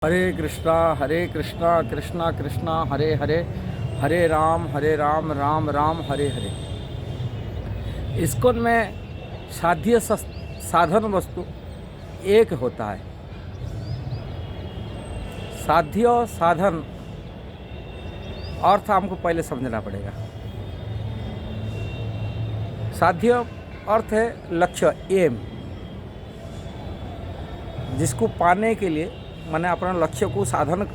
हरे कृष्णा कृष्णा कृष्णा हरे हरे, हरे Ram Ram Ram Hare Hare. ISKCON में साध्य साधन वस्तु एक होता है। साध्य और साधन अर्थ हमको पहले समझना पड़ेगा। साध्य अर्थ है लक्ष्य, एम, जिसको पाने के लिए माने अपना लक्ष्य को साधन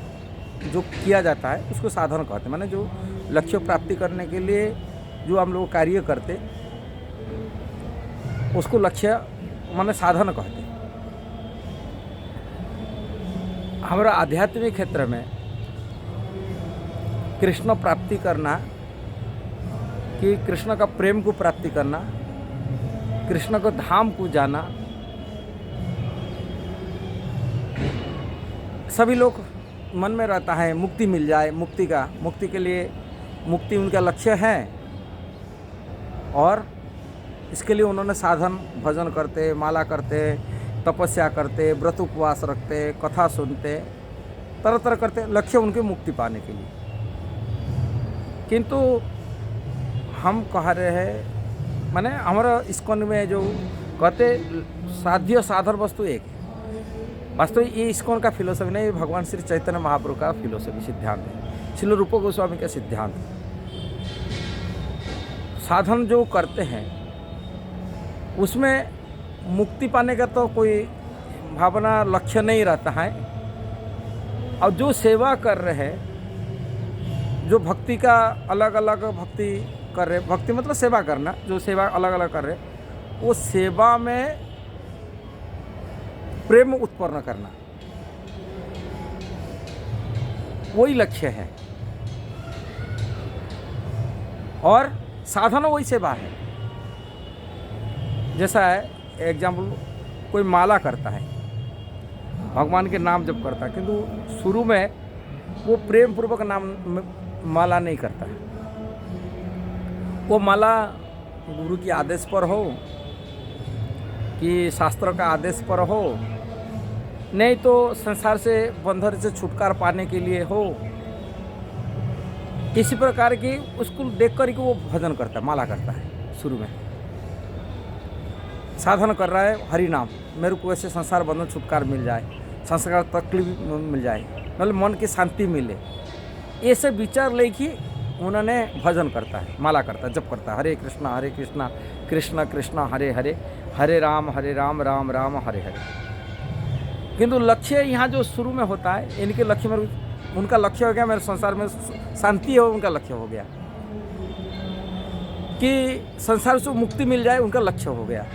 जो किया जाता है उसको साधन कहते हैं। माने जो लक्ष्य प्राप्ति करने के लिए जो हम लोग कार्य करते उसको लक्ष्य माने साधन कहते हैं। हमारा आध्यात्मिक क्षेत्र में कृष्ण प्राप्ति करना, कि कृष्ण का प्रेम को प्राप्ति करना, कृष्ण को धाम को जाना, सभी लोग मन में रहता है मुक्ति मिल जाए। मुक्ति के लिए मुक्ति उनका लक्ष्य है और इसके लिए उन्होंने साधन भजन करते, माला करते, तपस्या करते, व्रत उपवास रखते, कथा सुनते, तरह तरह करते, लक्ष्य उनके मुक्ति पाने के लिए। किंतु हम कह रहे हैं माने हमारा इस्कॉन में जो कहते साध्य साधन वस्तु एक है। वास्तव ये इस्कॉन का फिलोसफी नहीं, भगवान श्री चैतन्य महाप्रभु का फिलोसफी सिद्धांत है, श्रील रूप गोस्वामी का सिद्धांत है। साधन जो करते हैं उसमें मुक्ति पाने का तो कोई भावना लक्ष्य नहीं रहता है। और जो सेवा कर रहे हैं, जो भक्ति का अलग अलग भक्ति कर रहे, भक्ति मतलब सेवा करना, जो सेवा अलग अलग कर रहे, वो सेवा में प्रेम उत्पन्न करना, वही लक्ष्य है। और साधन वही सेवा है। जैसा है एग्जाम्पल, कोई माला करता है, भगवान के नाम जप करता है, किंतु शुरू में वो प्रेम पूर्वक नाम माला नहीं करता है। वो माला गुरु के आदेश पर हो कि शास्त्र का आदेश पर हो, नहीं तो संसार से बंधन से छुटकारा पाने के लिए हो, इसी प्रकार की उसको देख कर के वो भजन करता है, माला करता है। शुरू में साधन कर रहा है हरि नाम, मेरे को ऐसे संसार बंधन छुटकारा मिल जाए, संसार तकलीफ मिल जाए, मतलब मन की शांति मिले, ऐसे विचार लेके उन्होंने भजन करता है, माला करता है, जप करता है, हरे कृष्णा कृष्ण कृष्ण हरे हरे, हरे राम राम राम हरे हरे। किंतु लक्ष्य यहाँ जो शुरू में होता है, इनके लक्ष्य में उनका लक्ष्य हो गया मेरे संसार में शांति हो, उनका लक्ष्य हो गया कि संसार से मुक्ति मिल जाए, उनका लक्ष्य हो गया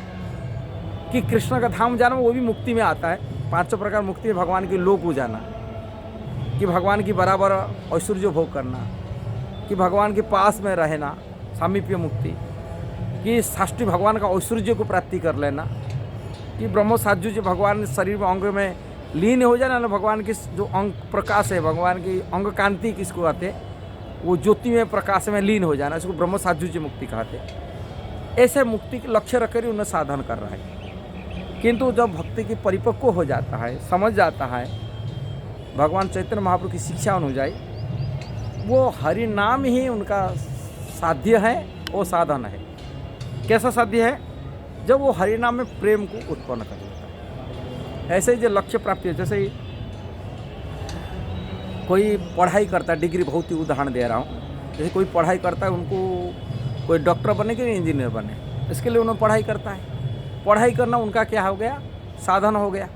कि कृष्ण का धाम जाना, वो भी मुक्ति में आता है। 5 प्रकार मुक्ति में भगवान की लोक को जाना, कि भगवान की बराबर ऐश्वर्य भोग करना, कि भगवान के पास में रहना, सामीप्य मुक्ति, कि षष्ठी भगवान का ऐश्वर्य को प्राप्ति कर लेना, कि ब्रह्म साजुज्य भगवान शरीर में अंग में लीन हो जाना, भगवान की जो अंग प्रकाश है, भगवान की अंग कांति किसको कहते, वो ज्योति में प्रकाश में लीन हो जाना, इसको ब्रह्म साजुज्य मुक्ति कहते। ऐसे मुक्ति के लक्ष्य रखकर ही उन्हें साधन कर रहा है। किंतु जब भक्ति की परिपक्व हो जाता है, समझ जाता है, भगवान चैतन्य महाप्रभु की शिक्षा अनुଯାयी, वो हरि नाम ही उनका साध्य है, वो साधन है। कैसा साध्य है? जब वो हरि नाम में प्रेम को उत्पन्न कर लेता है। ऐसे ही जो लक्ष्य प्राप्ति है, जैसे ही कोई पढ़ाई करता है, डिग्री बहुत ही उदाहरण दे रहा हूँ, जैसे कोई पढ़ाई करता है, उनको कोई डॉक्टर बने कि इंजीनियर बने, इसके लिए उन्होंने पढ़ाई करता है। पढ़ाई करना उनका क्या हो गया? साधन हो गया।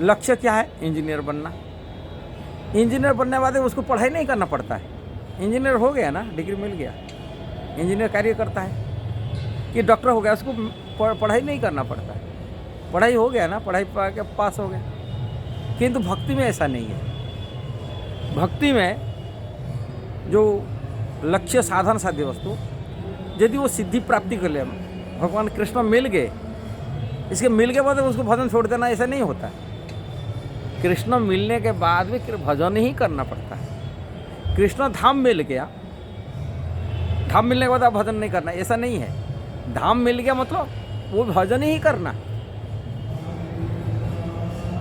लक्ष्य क्या है? इंजीनियर बनना। इंजीनियर बनने के बाद उसको पढ़ाई नहीं करना पड़ता है, इंजीनियर हो गया ना, डिग्री मिल गया, इंजीनियर कार्य करता है। कि डॉक्टर हो गया, उसको पढ़ाई नहीं करना पड़ता है, पढ़ाई हो गया ना, पढ़ाई के पास हो गया। किंतु भक्ति में ऐसा नहीं है। भक्ति में जो लक्ष्य साधन साध्य वस्तु, यदि वो सिद्धि प्राप्ति कर ले, भगवान कृष्ण मिल गए, इसके मिल के बाद उसको भजन छोड़ देना, ऐसा नहीं होता। कृष्ण मिलने के बाद भी भजन ही करना पड़ता है। कृष्ण धाम मिल गया, धाम मिलने के बाद आप भजन नहीं करना, ऐसा नहीं है। धाम मिल गया मतलब वो भजन ही करना।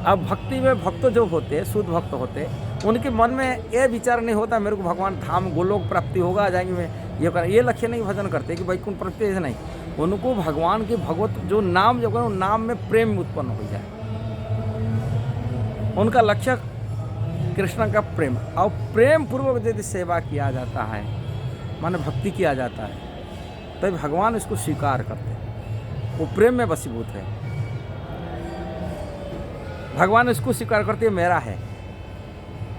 अब भक्ति में भक्त जो होते, शुद्ध भक्त होते, उनके मन में ये विचार नहीं होता मेरे को भगवान धाम गोलोक प्राप्ति होगा, आ जाएंगे, मैं ये कर, ये लक्ष्य नहीं भजन करते कि वैकुंठ प्राप्ति, ऐसे नहीं। उनको भगवान के भगवत जो नाम जो है, नाम में प्रेम उत्पन्न हो जाए। उनका लक्ष्य कृष्ण का प्रेम, और प्रेम पूर्वक यदि सेवा किया जाता है, माने भक्ति किया जाता है, तब भगवान इसको स्वीकार करते हैं। वो प्रेम में वशीभूत है, भगवान इसको स्वीकार करते हैं, मेरा है।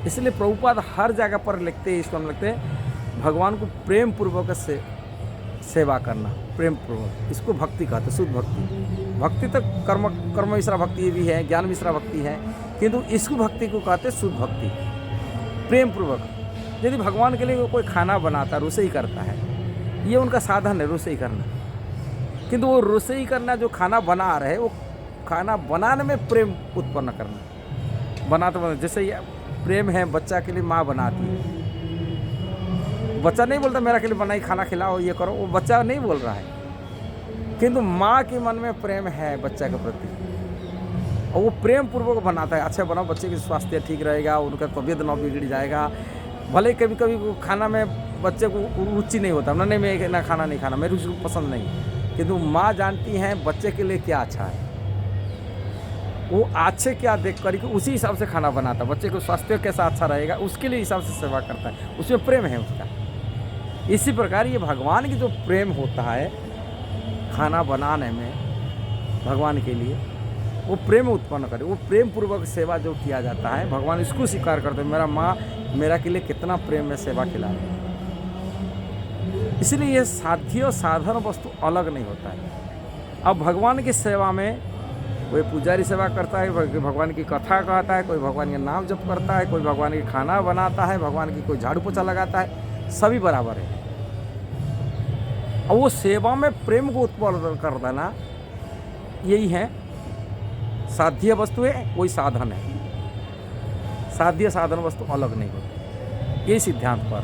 इसलिए प्रभुपाद हर जगह पर लिखते हैं, इसको हम लिखते हैं भगवान को प्रेम पूर्वक से सेवा करना, प्रेम पूर्वक, इसको भक्ति कहते हैं, शुद्ध भक्ति। भक्ति तो कर्म मिश्रा भक्ति भी है, ज्ञान मिश्रा भक्ति है, किंतु इसको भक्ति को कहते हैं शुद्ध भक्ति, प्रेम पूर्वक। यदि भगवान के लिए कोई खाना बनाता, रसोई करता है, ये उनका साधन है रसोई करना, किंतु वो रसोई करना, जो खाना बना रहे, वो खाना बनाने में प्रेम उत्पन्न करना, बनाते जैसे ये प्रेम है, बच्चा के लिए माँ बनाती है। बच्चा नहीं बोलता मेरा के लिए बनाई खाना खिलाओ, ये करो, वो बच्चा नहीं बोल रहा है, किंतु माँ के मन में प्रेम है बच्चा के प्रति, और वो प्रेम पूर्वक बनाता है। अच्छा बनाओ, बच्चे की स्वास्थ्य ठीक रहेगा, उनका तबीयत न बिगड़ जाएगा। भले कभी कभी खाना में बच्चे को रुचि नहीं होता, नहीं मैं ना खाना नहीं खाना, मेरे रुचि को पसंद नहीं, किंतु माँ जानती हैं बच्चे के लिए क्या अच्छा है, वो अच्छे क्या देख करके उसी हिसाब से खाना बनाता, बच्चे को स्वास्थ्य कैसा अच्छा रहेगा उसके लिए हिसाब से सेवा करता है, उसमें प्रेम है उसका। इसी प्रकार ये भगवान की जो प्रेम होता है खाना बनाने में भगवान के लिए, वो प्रेम उत्पन्न करे, वो प्रेम पूर्वक सेवा जो किया जाता है, भगवान इसको स्वीकार करते हैं, मेरा माँ मेरा के लिए कितना प्रेम में सेवा खिला रही है। इसलिए ये साध्य और साधन वस्तु अलग नहीं होता है। अब भगवान की सेवा में कोई पुजारी सेवा करता है, कोई भगवान की कथा कहता है, कोई भगवान के नाम जप करता है, कोई भगवान की खाना बनाता है, भगवान की कोई झाड़ू पोछा लगाता है, सभी बराबर है। और वो सेवा में प्रेम को उत्पन्न कर देना, यही है साध्य वस्तु है, कोई साधन है। साध्य साधन वस्तु अलग नहीं होती, यही सिद्धांत पर।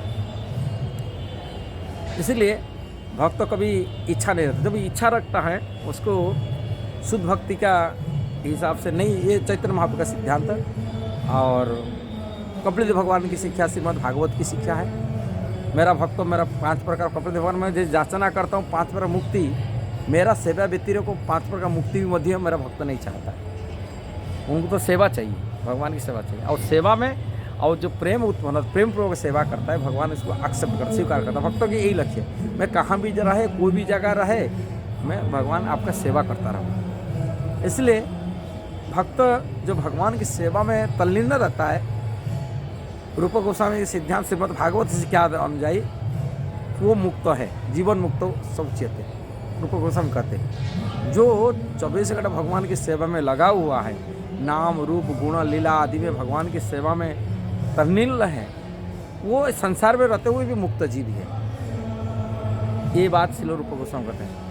इसलिए भक्त कभी इच्छा नहीं रखता, जब इच्छा रखता है उसको शुद्ध भक्ति का हिसाब से नहीं, ये चैतन्य महाप्रभु का सिद्धांत और कपिल देव भगवान की शिक्षा, श्रीमद् भागवत की शिक्षा है। मेरा भक्त मेरा 5 प्रकार, कपिल देव भगवान में जो याचना करता हूँ 5 प्रकार मुक्ति, मेरा सेवा व्यतिरिक्त को 5 प्रकार मुक्ति भी मध्य मेरा भक्त नहीं चाहता। उनको तो सेवा चाहिए, भगवान की सेवा चाहिए, और सेवा में और जो प्रेम उत्पन्न, प्रेम पूर्वक सेवा करता है, भगवान इसको एक्सेप्ट करता, स्वीकार करता है। भक्तों की यही लक्ष्य है, मैं कहाँ भी रहे, कोई भी जगह रहे, मैं भगवान आपका सेवा करता रहूँ। इसलिए भक्त जो भगवान की सेवा में तल्लीन रहता है, रूप गोस्वामी के सिद्धांत श्रीमद् भागवत से क्या अनुयायी, वो मुक्त है, जीवन मुक्त सब चेते, रूप गोस्वामी कहते हैं। जो 24 घंटा भगवान की सेवा में लगा हुआ है, नाम रूप गुण लीला आदि में भगवान की सेवा में तल्लीन है, वो संसार में रहते हुए भी मुक्त जीव है। ये बात श्रील रूप गोस्वामी कहते हैं।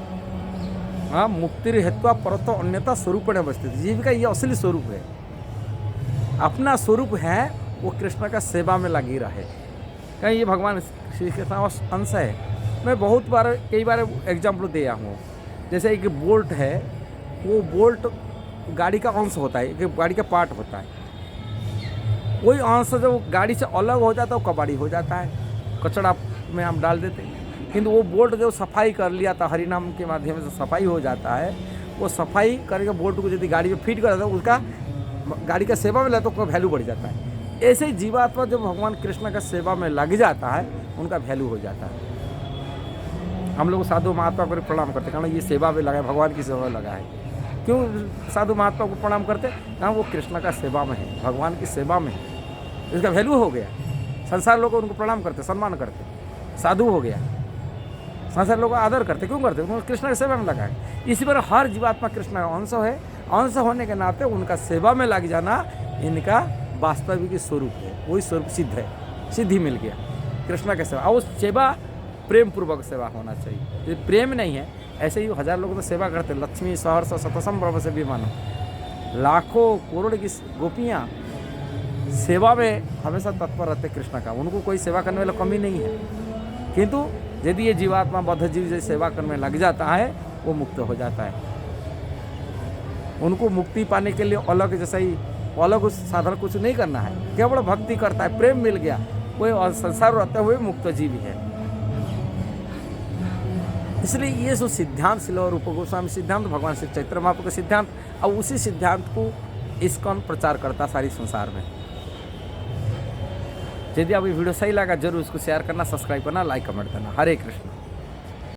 हाँ, मुक्ति हेतु परतो अन्यथा स्वरूप में अवस्थित, जीव का ये असली स्वरूप है, अपना स्वरूप है, वो कृष्ण का सेवा में लगी रहे। कहीं ये भगवान श्री कृष्ण अंश है। मैं बहुत बार कई बार एग्जाम्पल दिया हूँ, जैसे एक बोल्ट है, वो बोल्ट गाड़ी का अंश होता है, एक गाड़ी का पार्ट होता है, वही अंश जब गाड़ी से अलग हो जाता है वो कबाड़ी हो जाता है, कचड़ा में हम डाल देते हैं। किंतु वो बोल्ट जो सफाई कर लिया था, हरिनाम के माध्यम से सफाई हो जाता है, वो सफाई करके बोल्ट को यदि गाड़ी में फिट कर देता है, उसका गाड़ी का सेवा में ले तो उसका वैल्यू बढ़ जाता है। ऐसे ही जीवात्मा जो भगवान कृष्ण का सेवा में लग जाता है, उनका वैल्यू हो जाता है। हम लोग साधु महात्मा को प्रणाम करते, कारण ये सेवा में लगा है, भगवान की सेवा में लगा है। क्यों साधु महात्मा को प्रणाम करते? कारण वो कृष्ण का सेवा में है, भगवान की सेवा में है, इसका वैल्यू हो गया। संसार लोग उनको प्रणाम करते, सम्मान करते, साधु हो गया। संसार लोग आदर करते, क्यों करते? उन्होंने कृष्ण की सेवा में लगा है। इसी पर हर जीवात्मा कृष्ण का अंश है, अंश होने के नाते उनका सेवा में लग जाना इनका वास्तविक स्वरूप है, वही स्वरूप सिद्ध है, सिद्धि मिल गया कृष्ण के सेवा। और उस सेवा प्रेम पूर्वक सेवा होना चाहिए। यदि प्रेम नहीं है, ऐसे ही 1000 लोग तो सेवा करते, लक्ष्मी सहर्ष शतसम प्रभ से भी मानो, लाखों करोड़ की गोपियाँ सेवा में हमेशा तत्पर रहते कृष्ण का, उनको कोई सेवा करने वाला कमी नहीं है। किंतु यदि ये जीवात्मा बद्ध जीव से सेवा करने लग जाता है, वो मुक्त हो जाता है। उनको मुक्ति पाने के लिए अलग, जैसे ही वो अलग उस साधन कुछ नहीं करना है, केवल भक्ति करता है, प्रेम मिल गया, कोई संसार रहते हुए मुक्त जीवी है। इसलिए ये जो सिद्धांत शिल और रूप गोस्वामी सिद्धांत, भगवान श्री चैतन्य महाप्रभु का सिद्धांत, अब उसी सिद्धांत को इस्कॉन प्रचार करता सारी संसार में। यदि आप ये वीडियो सही लगा जरूर उसको शेयर करना, सब्सक्राइब करना, लाइक कमेंट करना। हरे कृष्ण।